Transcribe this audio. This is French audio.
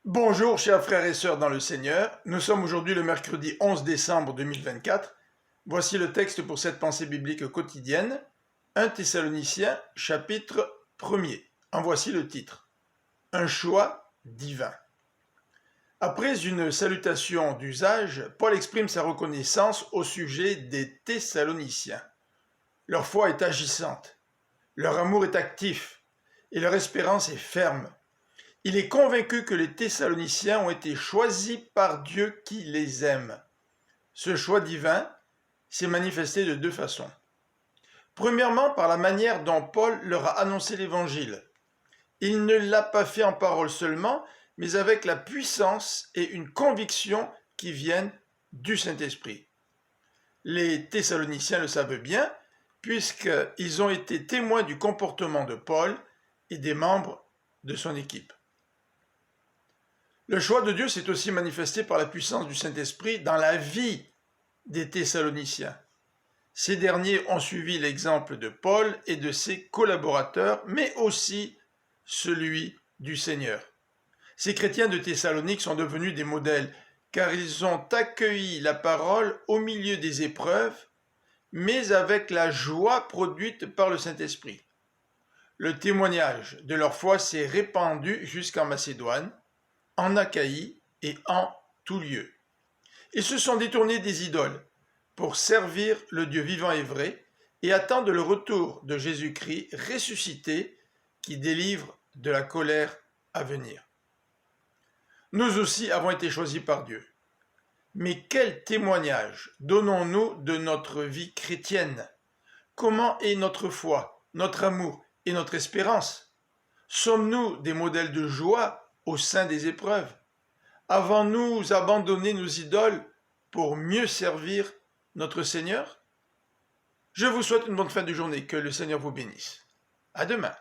Bonjour chers frères et sœurs dans le Seigneur, nous sommes aujourd'hui le mercredi 11 décembre 2024. Voici le texte pour cette pensée biblique quotidienne, 1 Thessaloniciens chapitre 1er. En voici le titre, un choix divin. Après une salutation d'usage, Paul exprime sa reconnaissance au sujet des Thessaloniciens. Leur foi est agissante, leur amour est actif et leur espérance est ferme. Il est convaincu que les Thessaloniciens ont été choisis par Dieu qui les aime. Ce choix divin s'est manifesté de deux façons. Premièrement, par la manière dont Paul leur a annoncé l'Évangile. Il ne l'a pas fait en parole seulement, mais avec la puissance et une conviction qui viennent du Saint-Esprit. Les Thessaloniciens le savent bien, puisqu'ils ont été témoins du comportement de Paul et des membres de son équipe. Le choix de Dieu s'est aussi manifesté par la puissance du Saint-Esprit dans la vie des Thessaloniciens. Ces derniers ont suivi l'exemple de Paul et de ses collaborateurs, mais aussi celui du Seigneur. Ces chrétiens de Thessalonique sont devenus des modèles, car ils ont accueilli la parole au milieu des épreuves, mais avec la joie produite par le Saint-Esprit. Le témoignage de leur foi s'est répandu jusqu'en Macédoine, en Achaïe et en tout lieu. Ils se sont détournés des idoles pour servir le Dieu vivant et vrai et attendent le retour de Jésus-Christ ressuscité qui délivre de la colère à venir. Nous aussi avons été choisis par Dieu. Mais quel témoignage donnons-nous de notre vie chrétienne? Comment est notre foi, notre amour et notre espérance? Sommes-nous des modèles de joie au sein des épreuves? Avons-nous abandonné nos idoles pour mieux servir notre Seigneur? Je vous souhaite une bonne fin de journée, que le Seigneur vous bénisse. À demain.